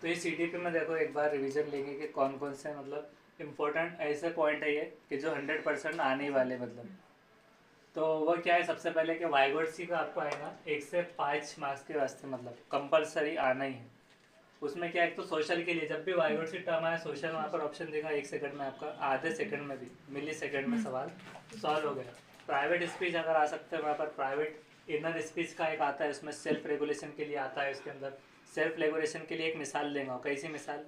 तो ये सीटीपी में देखो एक बार रिवीजन लेंगे कि कौन कौन से मतलब इम्पोर्टेंट ऐसे पॉइंट है ये कि जो 100% आने ही वाले मतलब। तो वो क्या है, सबसे पहले कि वाइगोड सी का आपको आएगा 1 से 5 मार्क्स के वास्ते मतलब कंपलसरी आना ही है। उसमें क्या है, एक तो सोशल के लिए जब भी वाइगोड सी टर्म आए सोशल वहाँ पर ऑप्शन देगा 1 सेकंड में, आपका आधे सेकंड में भी मिली सेकंड में सवाल सॉल्व हो गया। प्राइवेट स्पीच अगर आ सकते हैं वहाँ पर, प्राइवेट इनर स्पीच का एक आता है, उसमें सेल्फ रेगुलेशन के लिए आता है। उसके अंदर सेल्फ रेगुलेशन के लिए एक मिसाल देंगे, कैसी मिसाल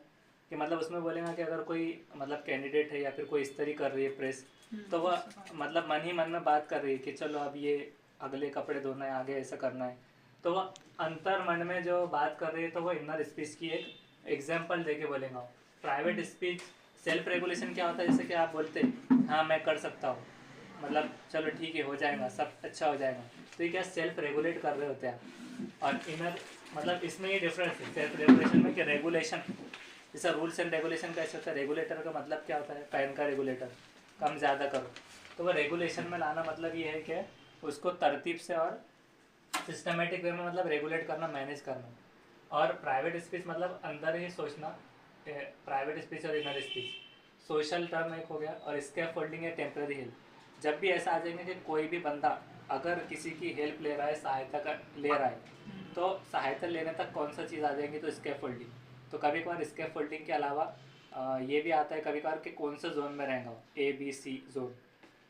कि मतलब उसमें बोलेगा कि अगर कोई मतलब कैंडिडेट है या फिर कोई इस्त्री कर रही है प्रेस, तो वह मतलब मन ही मन में बात कर रही है कि चलो अब ये अगले कपड़े धोना है, आगे ऐसा करना है, तो वह अंतर मन में जो बात कर रही है तो वो इनर स्पीच की एक एग्जाम्पल दे के बोलेगा। प्राइवेट स्पीच सेल्फ रेगुलेशन क्या होता है, जैसे कि आप बोलते हाँ मैं कर सकता हूँ, मतलब चलो ठीक है हो जाएगा, सब अच्छा हो जाएगा, तो ये क्या सेल्फ रेगुलेट कर रहे होते हैं। और इनर मतलब इसमें ये डिफरेंस है सेल्फ रेगुलेशन में कि रेगुलेशन जैसा रूल्स एंड रेगुलेशन कैसे होता है, रेगुलेटर का मतलब क्या होता है, पैन का रेगुलेटर कम ज़्यादा करो, तो वो रेगुलेशन में लाना मतलब ये है कि उसको तरतीब से और सिस्टमेटिक वे में मतलब रेगुलेट करना, मैनेज करना। और प्राइवेट स्पीच मतलब अंदर ही सोचना, प्राइवेट स्पीच और इनर स्पीच सोशल टर्म एक हो गया। और स्कैफोल्डिंग या टेम्पररी हेल्प, जब भी ऐसा आ जाएंगे कि कोई भी बंदा अगर किसी की हेल्प ले रहा है, सहायता का ले रहा है, तो सहायता लेने तक कौन सा चीज़ आ जाएंगी, तो स्कैफोल्डिंग। तो कभी कभार स्कैफोल्डिंग के अलावा ये भी आता है कभी कभार कि कौन से जोन में रहेगा, ABC जोन,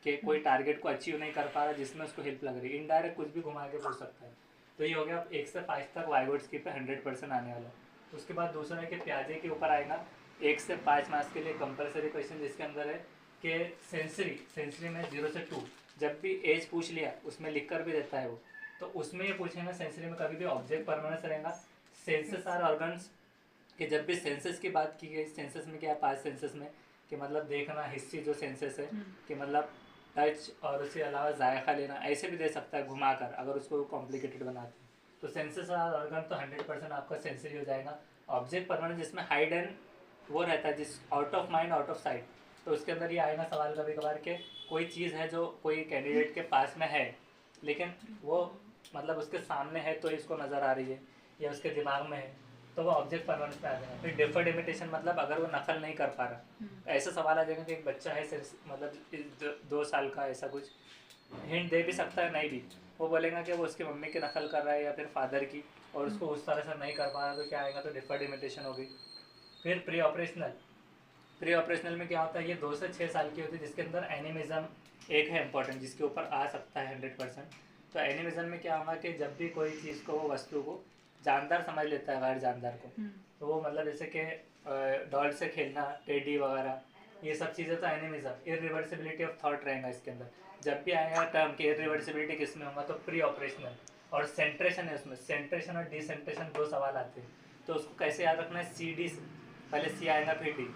कि कोई टारगेट को अचीव नहीं कर पा रहा जिसमें उसको हेल्प लग रही है, इनडायरेक्ट कुछ भी घुमा के पूछ सकता है। तो ये हो गया 1 से 5 तक वाइगोड्स्की पे 100% आने वाला। उसके बाद दूसरा है कि प्याजे के ऊपर आएगा 1 से 5 मार्क्स के लिए कंपलसरी क्वेश्चन, जिसके अंदर है कि सेंसरी में 0 से 2 जब भी एज पूछ लिया उसमें लिख कर भी देता है वो, तो उसमें ये पूछेंगे सेंसरी में कभी भी ऑब्जेक्ट परमानेंस रहेगा। सेंसस आर ऑर्गन्स, कि जब भी सेंसस की बात की गई, सेंसस में क्या है, पास सेंसस में कि मतलब देखना, हिस्ट्री जो सेंसस है कि मतलब टच और उसके अलावा जायका लेना, ऐसे भी दे सकता है घुमाकर अगर उसको कॉम्प्लिकेटेड बनाते हैं। तो सेंसस ऑर्गन तो 100% आपका सेंसरी हो जाएगा। ऑब्जेक्ट परमानेंट जिसमें हाइड एंड वो रहता है, जिस out of mind out of site, तो उसके अंदर ये आएगा सवाल कभी कभार के कोई चीज़ है जो कोई कैंडिडेट के पास में है लेकिन वो मतलब उसके सामने है तो इसको नज़र आ रही है या उसके दिमाग में है, तो वो ऑब्जेक्ट परमानेंस पे आ जाएगा। फिर डिफर्ड इमिटेशन मतलब अगर वो नकल नहीं कर पा रहा, तो ऐसा सवाल आ जाएगा कि एक बच्चा है मतलब 2 साल का, ऐसा कुछ हिंट दे भी सकता है नहीं भी, वो बोलेगा कि वो उसकी मम्मी की नकल कर रहा है या फिर फादर की, और उसको उस तरह से नहीं कर पा रहा, तो क्या आएगा, तो डिफर्ड इमिटेशन होगी। फिर प्री ऑपरेशनल, प्री ऑपरेशनल में क्या होता है, ये 2 से 6 साल की होती है, जिसके अंदर एनिमिज्म एक है इंपॉर्टेंट, जिसके ऊपर आ सकता है 100%। तो एनिमिज्म में क्या होगा कि जब भी कोई चीज़ को, वस्तु को जानदार समझ लेता है गैर जानदार को, तो वो मतलब जैसे कि डॉल से खेलना, टेडी वगैरह, ये सब चीज़ें तो एनिमिज्म। इरिवर्सिबिलिटी ऑफ थॉट रहेगा इसके अंदर, जब भी आएगा टर्म की इरिवर्सिबिलिटी किसमें होगा, तो प्री ऑपरेशनल। और सेंट्रेशन है उसमें, सेंट्रेशन और डिसेंट्रेशन 2 सवाल आते हैं, तो उसको कैसे याद रखना है, CD पहले C आएगा फिर D,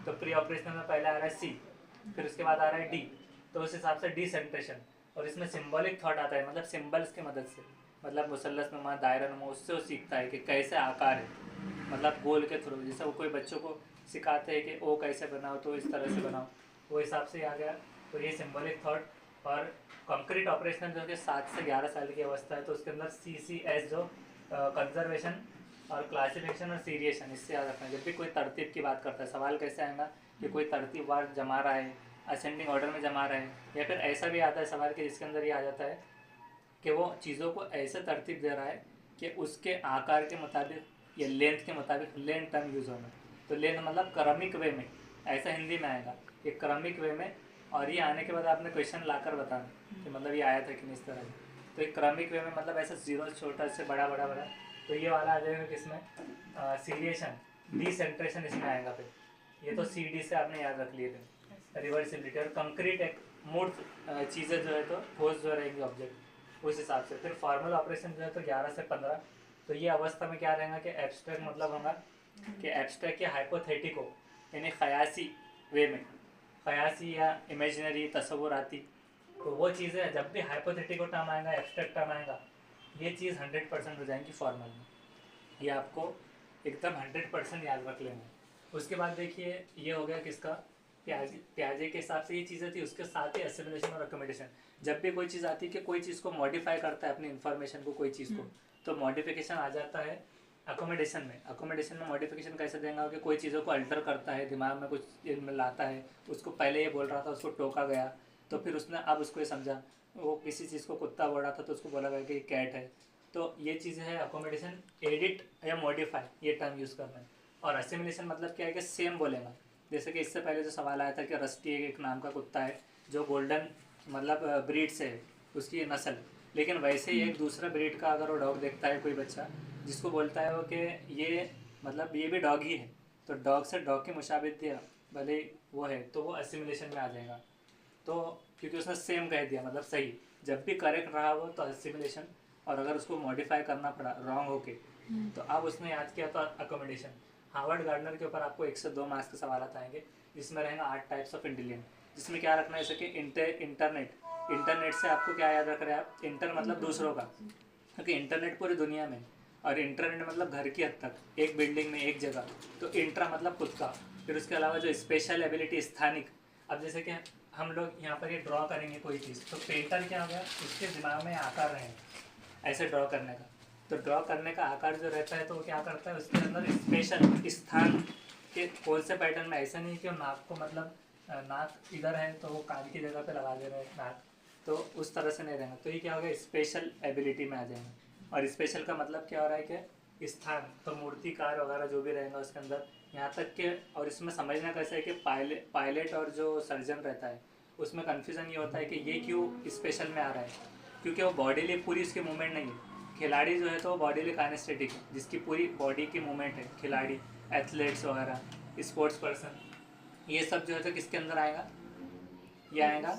तो प्री ऑपरेशनल में पहले आ रहा है C, फिर उसके बाद आ रहा है D, तो उस हिसाब से डिसेंट्रेशन। और इसमें सिंबॉलिक थॉट आता है, मतलब सिंबल्स की मदद से, मतलब मुसल्लस नुमा, दायरा नुमा, उससे वो सीखता है कि कैसे आकार है, मतलब गोल के थ्रू, जैसे वो कोई बच्चों को सिखाते हैं कि ओ कैसे बनाओ तो इस तरह से बनाओ, वो हिसाब से आ गया। तो ये सिंबॉलिक थॉट। और कंक्रीट ऑपरेशनल जो कि 7 से 11 साल की अवस्था है, तो उसके अंदर CCS जो कंजर्वेशन और क्लासिफिकेशन और सीरिएशन, इससे याद रखना। जब भी कोई तरतीब की बात करता है, सवाल कैसे आएगा कि कोई तरतीब वार जमा रहा है, असेंडिंग ऑर्डर में जमा रहा है, या फिर ऐसा भी आता है सवाल के जिसके अंदर ये आ जाता है कि वो चीज़ों को ऐसे तरतीब दे रहा है कि उसके आकार के मुताबिक या लेंथ के मुताबिक लेंथ टर्म यूज़ होना। तो लेंथ मतलब क्रमिक वे में, ऐसा हिंदी में आएगा कि क्रमिक वे में, और ये आने के बाद आपने क्वेश्चन लाकर बताना कि मतलब ये आया था कि नहीं, इस तरह से। तो एक क्रमिक वे में मतलब ऐसा जीरो छोटा से बड़ा बड़ा बड़ा, तो ये वाला आ जाएगा किसमें, सीरिएशन, डिसेंट्रेशन इसमें आएगा। फिर ये तो CD से आपने याद रख लिए थे, रिवर्सिबिलिटी। और कंक्रीट एक मूर्त चीज़ें जो है तो ठोस जो रहेंगी ऑब्जेक्ट, उस हिसाब से। फिर फॉर्मल ऑपरेशन जो है तो 11 से 15, तो ये अवस्था में क्या रहेगा कि एब्स्ट्रैक्ट मतलब होगा कि एब्स्ट्रैक्ट या हाइपोथेटिको, यानी ख़यासी वे में, ख़यासी या इमेजिनरी तस्वुराती, तो वो चीज़ें जब भी हाइपोथेटिको टर्म आएगा, एब्स्ट्रैक्ट टर्म आएगा, ये चीज़ 100% हो जाएंगी फॉर्मल में। ये आपको एकदम 100% याद रख लेना। उसके बाद देखिए ये हो गया किसका, प्याजे के हिसाब से ये चीज़ें थी। उसके साथ ही एसिमिलेशन और अकोमोडेशन, जब भी कोई चीज़ आती है कि कोई चीज़ को मॉडिफाई करता है अपनी इन्फॉर्मेशन को, कोई चीज़ को, तो मॉडिफिकेशन आ जाता है अकोमोडेशन में मॉडिफिकेशन कैसे देंगे कि कोई चीज़ों को अल्टर करता है, दिमाग में कुछ लाता है, उसको पहले ये बोल रहा था उसको टोका गया, तो फिर उसने अब उसको ये समझा, वो किसी चीज़ को कुत्ता बोल रहा था तो उसको बोला गया कि ये कैट है। तो ये चीज़ें है अकोमोडेशन, एडिट या मॉडिफाई ये टर्म यूज़ करना है। और असिमिलेशन मतलब क्या है कि सेम बोलेगा। जैसे कि इससे पहले जो सवाल आया था कि रस्टी एक नाम का कुत्ता है जो गोल्डन मतलब ब्रीड से है उसकी नस्ल, लेकिन वैसे ही एक दूसरा ब्रीड का अगर वो डॉग देखता है कोई बच्चा जिसको बोलता है वो कि ये मतलब ये भी डॉग ही है, तो डॉग से डॉग की मुशाबित दिया भले वो है, तो वो असिमिलेशन में आ जाएगा। तो क्योंकि उसने सेम कह दिया मतलब सही, जब भी करेक्ट रहा वो तो असिमिलेशन, और अगर उसको मॉडिफाई करना पड़ा रॉन्ग होके तो अब उसने याद किया तो अकोमोडेशन। हार्वर्ड गार्डनर के ऊपर आपको 1 से 2 मार्क्स के सवाल आएंगे, जिसमें रहेगा 8 टाइप्स ऑफ इंटेलिजेंस, जिसमें क्या रखना है जैसे कि इंटरनेट से आपको क्या याद रख रहे हैं आप, इंटर मतलब दूसरों का, क्योंकि इंटरनेट पूरी दुनिया में, और इंटरनेट मतलब घर की हद तक एक बिल्डिंग में एक जगह, तो इंट्रा मतलब खुद का। फिर उसके अलावा जो स्पेशल एबिलिटी स्थानिक, अब जैसे कि हम लोग यहाँ पर ये ड्रॉ करेंगे कोई चीज़, तो पेंटर क्या हो गया उसके दिमाग में आकार रहेगा ऐसे ड्रॉ करने का, तो ड्रॉ करने का आकार जो रहता है तो वो क्या करता है उसके अंदर स्पेशल स्थान के कौन से पैटर्न में, ऐसा नहीं कि नाक को मतलब नाक इधर है तो वो कान की जगह पे लगा दे रहे हैं नाक, तो उस तरह से नहीं रहेगा। तो ये क्या होगा स्पेशल एबिलिटी में आ जाएगा। और स्पेशल का मतलब क्या हो रहा है कि स्थान, तो मूर्तिकार वगैरह जो भी रहेगा उसके अंदर, यहाँ तक के, और इसमें समझना कैसा है कि पायलट और जो सर्जन रहता है उसमें कन्फ्यूज़न ये होता है कि ये क्यों स्पेशल में आ रहा है, क्योंकि वो बॉडीली पूरी उसकी मूवमेंट नहीं है। खिलाड़ी जो है तो वो बॉडीली काइनेस्थेटिक है, जिसकी पूरी बॉडी की मूवमेंट है, खिलाड़ी एथलीट्स वगैरह स्पोर्ट्स पर्सन, ये सब जो है तो किसके अंदर आएगा, ये आएगा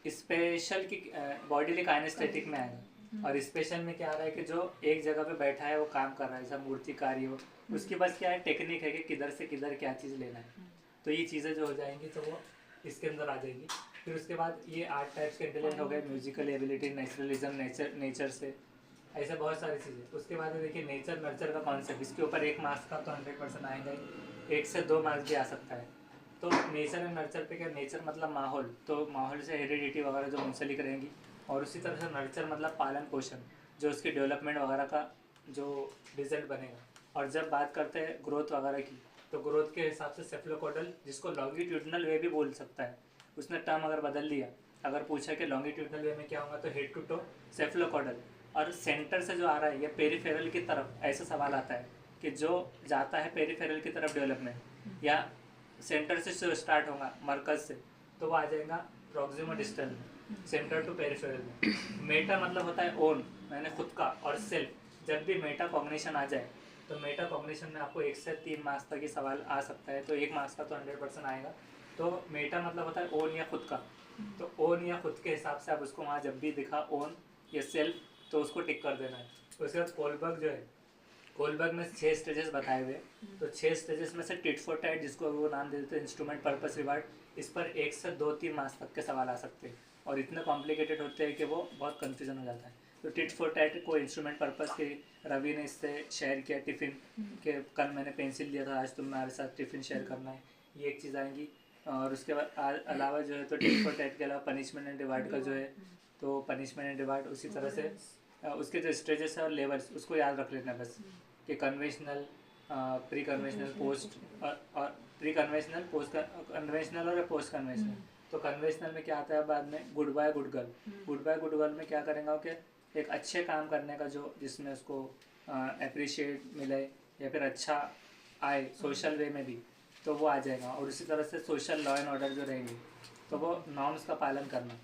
स्पेशल की बॉडीली काइनेस्थेटिक में आएगा। और स्पेशल में क्या आ रहा है कि जो एक जगह पे बैठा है वो काम कर रहा है, जैसा मूर्तिकारी हो, उसके पास क्या है टेक्निक है कि किधर से किधर क्या चीज़ लेना है, तो ये चीज़ें जो हो जाएंगी तो वो इसके अंदर आ जाएगी। फिर उसके बाद ये 8 टाइप्स के इंटेलिजेंस हो गए, म्यूजिकल एबिलिटी, नेचुरलिज्म, नेचर से, ऐसे बहुत सारी चीज़ें। उसके बाद देखिए नेचर नर्चर का कॉन्सेप्ट, इसके ऊपर 1 मार्क्स का तो 100% आएगा ही, 1 से 2 मार्क्स भी आ सकता है। तो नेचर एंड नर्चर पे क्या, नेचर मतलब माहौल, तो माहौल से हेरिडिटी वगैरह जो मुंसलिक रहेंगी, और उसी तरह से नर्चर मतलब पालन पोषण, जो उसकी डेवलपमेंट वगैरह का जो रिजल्ट बनेगा। और जब बात करते हैं ग्रोथ वगैरह की, तो ग्रोथ के हिसाब से सेफ्लोकोडल, जिसको लॉन्गिट्यूडनल वे भी बोल सकता है, उसने टर्म अगर बदल दिया, अगर पूछा कि लॉन्गिट्यूडनल वे में क्या होगा तो हेड टू टो सेफ्लोकोडल। और सेंटर से जो आ रहा है ये पेरीफेरल की तरफ, ऐसा सवाल आता है कि जो जाता है पेरीफेरल की तरफ डेवलपमेंट, या सेंटर से जो स्टार्ट होगा मरकज से, तो वो आ जाएगा प्रॉक्सिमो डिस्टल में, सेंटर टू पेरिफेरल में। मेटा मतलब होता है ओन, मैंने खुद का, और सेल्फ। जब भी मेटा कॉग्निशन आ जाए तो मेटा कॉग्निशन में आपको 1 से 3 मार्क्स तक ही सवाल आ सकता है, तो 1 मार्क्स का तो 100% आएगा। तो मेटा मतलब होता है ओन या खुद का, तो ओन या खुद के हिसाब से आप उसको वहाँ जब भी दिखा ओन या सेल्फ तो उसको टिक कर देना है। उसके बाद कोलबर्ग जो है, कोलबर्ग में 6 स्टेजेस बताए हुए, तो 6 स्टेजेस में से टिट फॉर टैट, जिसको वो नाम दे देते हैं इंस्ट्रूमेंट पर्पस रिवार्ड, इस पर 1 से 2-3 मार्क्स तक के सवाल आ सकते हैं, और इतने कॉम्प्लिकेटेड होते हैं कि वो बहुत कन्फ्यूजन हो जाता है। तो टिट फॉर टैट को इंस्ट्रूमेंट पर्पस के रवि ने इससे शेयर किया टिफ़िन के, कल मैंने पेंसिल दिया था आज तुम्हारे साथ टिफ़िन शेयर करना है, ये एक चीज़ आएंगी। और उसके बाद अलावा जो है तो टिट फॉर टैट के अलावा पनिशमेंट एंड रिवार्ड का जो है, तो पनिशमेंट एंड रिवार्ड उसी तरह से उसके जो स्टेजेस है और लेवल्स उसको याद रख लेना बस, कि कन्वेंशनल, प्री कन्वेंशनल, पोस्ट, और प्री कन्वेंशनल, पोस्ट कन्वेंशनल और पोस्ट कन्वेंशनल। तो कन्वेंशनल में क्या आता है बाद में, good bye good girl. Good bye good girl में क्या करेंगे कि एक अच्छे काम करने का जो जिसमें उसको अप्रिशिएट मिले या फिर अच्छा आए सोशल वे में भी, तो वो आ जाएगा। और उसी तरह से सोशल लॉ एंड ऑर्डर जो रहेंगे तो वो नॉर्म्स का पालन करना।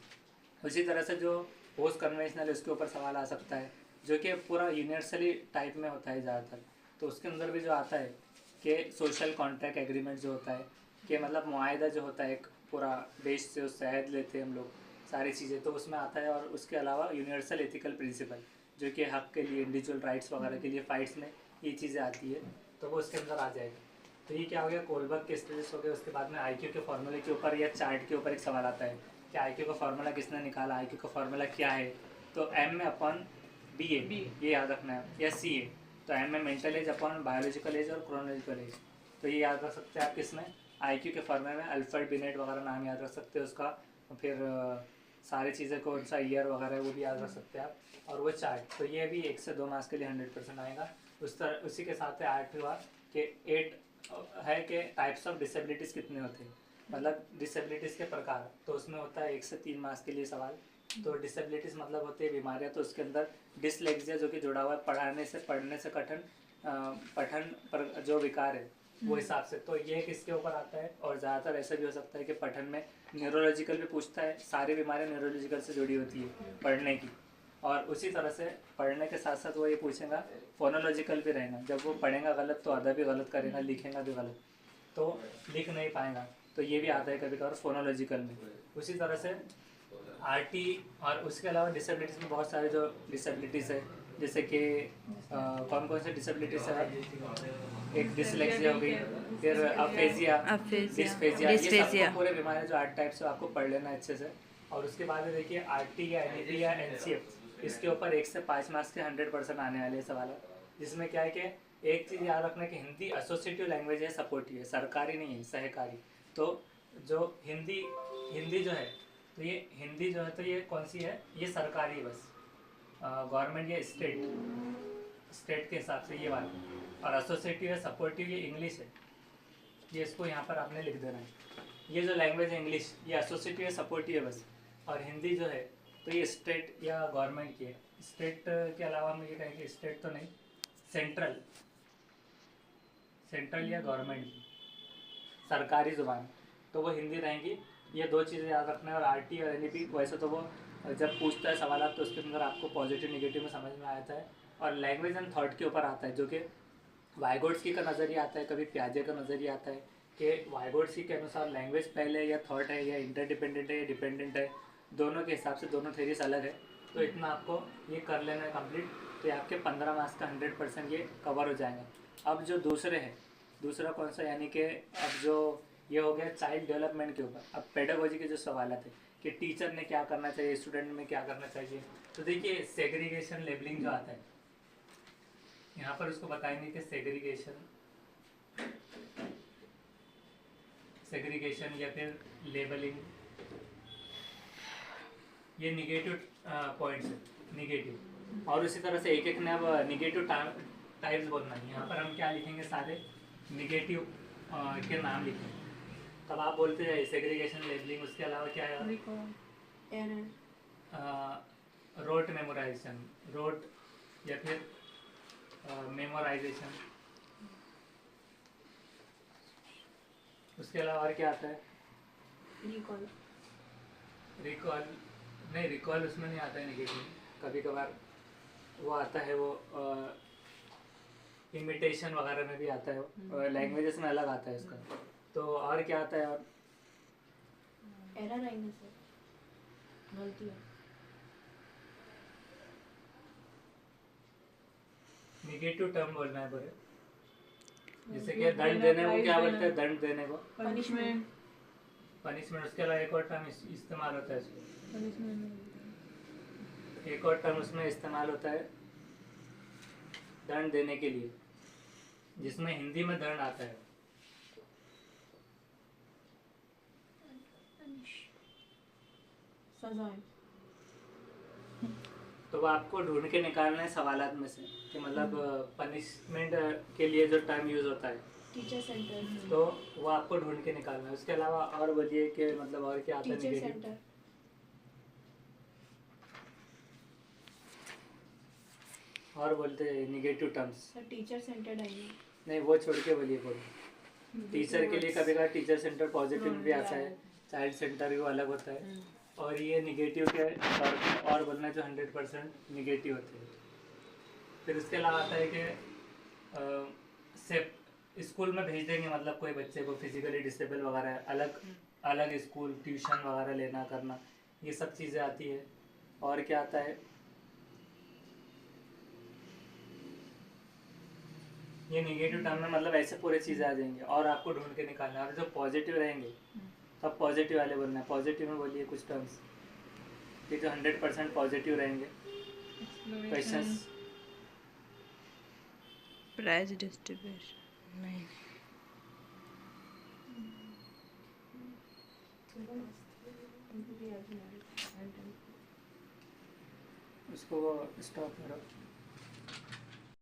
उसी तरह से जो पोस्ट कन्वेंशनल है उसके ऊपर सवाल आ सकता है, जो कि पूरा यूनिवर्सली टाइप में होता है ज़्यादातर। तो उसके अंदर भी जो आता है कि सोशल कॉन्ट्रैक्ट एग्रीमेंट जो होता है, कि मतलब मुआहदा जो होता है एक पूरा देश से, उससे अहद लेते हैं हम लोग सारी चीज़ें, तो उसमें आता है। और उसके अलावा यूनिवर्सल एथिकल प्रिंसिपल, जो कि हक के लिए, इंडिविजुअल राइट्स वगैरह के लिए फाइट्स में ये चीज़ें आती है, तो वो उसके अंदर आ जाएगा। तो ये क्या हो गया, कोलबर्ग के स्टेजेस हो गए। उसके बाद में आईक्यू के फॉर्मूले के ऊपर या चार्ट के ऊपर एक सवाल आता है कि आईक्यू का फार्मूला किसने निकाला, आईक्यू का फार्मूला क्या है, तो एम में अपॉन बी ए, ये याद रखना है, या सी ए। तो एम में mental as upon biological age और क्रोनोलॉजिकल एज, तो ये याद रख सकते हैं आप किसमें, आईक्यू के फॉर्मूले में। अल्फ्रेड बिनेट वगैरह नाम याद रख सकते हैं उसका, फिर सारी चीज़ें कौन सा ईयर वगैरह है वो भी याद रख सकते हैं आप, और वो चार्ट। तो ये भी 1 से 2 मार्क्स के लिए 100% आएगा। उसी के साथ है 8वां कि 8 है कि टाइप्स ऑफ डिसेबिलिटीज़ कितने होते हैं, मतलब डिसेबिलिटीज़ के प्रकार। तो उसमें होता है 1 से 3 मार्क्स के लिए सवाल। तो डिसेबिलिटीज़ मतलब होती है बीमारियाँ, तो उसके अंदर डिसलेक्सिया जो कि जुड़ा हुआ है पढ़ने से कठिन पठन पर जो विकार है वो हिसाब से, तो ये किसके ऊपर आता है। और ज़्यादातर ऐसा भी हो सकता है कि पठन में न्यूरोलॉजिकल भी पूछता है, सारी बीमारियाँ न्यूरोलॉजिकल से जुड़ी होती है पढ़ने की। और उसी तरह से पढ़ने के साथ साथ वो ये पूछेगा फोनोलॉजिकल भी रहेगा, जब वो पढ़ेगा गलत तो अदा भी गलत करेगा, लिखेगा भी गलत तो लिख नहीं पाएगा, तो ये भी आता है कभी कभार फोनोलॉजिकल में। उसी तरह से आरटी और उसके अलावा डिसेबिलिटीज़ में बहुत सारे जो डिसेबिलिटीज़ है, जैसे कि कौन कौन से डिसेबिलिटीज़ है, एक डिसलेक्सिया हो गई, फिर अफेजिया, डिस्फेजिया, ये सब पूरे बीमारी जो 8 टाइप्स है आपको पढ़ लेना अच्छे से। और उसके बाद देखिए आरटी या एनईपी या एनसीएफ, इसके ऊपर 1 से 5 मार्क्स के 100% आने वाले सवाल है, जिसमें क्या है कि एक चीज़ याद रखना कि हिंदी एसोसिएटिव लैंग्वेज है, सपोर्टिव है, सरकारी नहीं है, सहकारी। तो जो हिंदी जो है, तो ये हिंदी जो है तो ये कौन सी है, ये सरकारी है बस, गवर्नमेंट या स्टेट के हिसाब से ये वाला। और एसोसिएटिव है, सपोर्टिव, ये इंग्लिश है, ये इसको यहाँ पर आपने लिख देना है। ये जो लैंग्वेज है इंग्लिश, ये एसोसिएटिव है, सपोर्टिव है बस। और हिंदी जो है तो ये स्टेट या गवर्नमेंट की है। स्टेट के अलावा हम ये कहेंगे स्टेट तो नहीं, सेंट्रल या गवर्नमेंट की सरकारी ज़ुबान, तो वो हिंदी रहेंगी। ये 2 चीज़ें याद रखना है। और आरटी और एनईपी वैसे तो वो जब पूछता है सवाल तो उसके अंदर आपको पॉजिटिव निगेटिव में समझ में आता है। और लैंग्वेज एंड थॉट के ऊपर आता है, जो कि वाइगोट्स्की का नज़रिया आता है, कभी प्याजे का नज़रिया आता है कि वाइगोट्स्की के अनुसार लैंग्वेज पहले या थॉट है या इंटरडिपेंडेंट है या डिपेंडेंट है, दोनों के हिसाब से दोनों थेरीज अलग है। तो इतना आपको ये कर लेना है कंप्लीट, तो ये आपके 15 मार्क्स का 100% ये कवर हो जाएंगे। अब जो दूसरे हैं, दूसरा कौन सा, यानी कि अब जो ये हो गया चाइल्ड डेवलपमेंट के ऊपर। अब पेडागोजी के जो सवाल थे कि टीचर ने क्या करना चाहिए, स्टूडेंट में क्या करना चाहिए, तो देखिए सेग्रीगेशन लेबलिंग जो आता है यहाँ पर उसको बताएंगे कि सेग्रीगेशन या फिर लेबलिंग, ये निगेटिव पॉइंट्स है, निगेटिव। और उसी तरह से एक एक ने अब निगेटिव टाइप्स बोलना है। यहाँ पर हम क्या लिखेंगे, सारे निगेटिव के नाम लिखेंगे, तब आप बोलते जाइए सेग्रीगेशन, लेबलिंग। उसके अलावा क्या है, रोट मेमोराइजेशन, रोट या फिर मेमोराइजेशन। उसके अलावा और क्या आता है, रिकॉल नहीं, रिकॉल उसमें नहीं आता है निगेटिव, कभी कभार वो आता है, वो इमिटेशन वगैरह में भी आता है, लैंग्वेजेस में अलग आता है इसका। तो और क्या आता है, और एरर आएंगे सर, गलती है, निगेटिव टर्म बोलना है पूरे, जैसे कि दंड देने को क्या बोलते हैं, दंड देने को पनिशमेंट। उसके अलावा एक और टर्म इस्तेमाल होता है इसमें, एक और टर्म उसमें इस्तेमाल होता है दंड देने के लिए, जिसमें हिंदी में दंड आता है, सजाएं। तो वो आपको ढूंढ के निकालना है सवालात में से कि मतलब पनिशमेंट के लिए जो टर्म यूज होता है टीचर सेंटर, तो वो आपको ढूंढ के निकालना है। उसके अलावा और बोलिए कि मतलब और क्या आता है, टीचर सेंटर, और बोलते हैं negative terms, sir teacher centred आएंगे, नहीं वो छोड़ के बोलिए बोलो। टीचर के लिए कभी कभार टीचर सेंटर पॉजिटिव भी आता है, चाइल्ड सेंटर वो अलग होता है, और ये निगेटिव के तौर पर और बोलना जो 100% निगेटिव होते हैं। फिर उसके अलावा आता है कि सेफ स्कूल में भेज देंगे, मतलब कोई बच्चे को फिजिकली डिसेबल वगैरह अलग स्कूल ट्यूशन वगैरह लेना करना, ये सब चीज़ें आती है। और क्या आता है, ये निगेटिव टर्म में मतलब ऐसे पूरे चीज़ें आ जाएंगे और आपको ढूंढ के निकालना है। और जो पॉजिटिव रहेंगे तब पॉजिटिव वाले बोलना है। पॉजिटिव में बोलिए कुछ टर्म्स कि जो 100% पॉजिटिव रहेंगे। क्वेश्चंस, प्राइस डिस्ट्रीब्यूशन नहीं, उसको स्टॉप करो।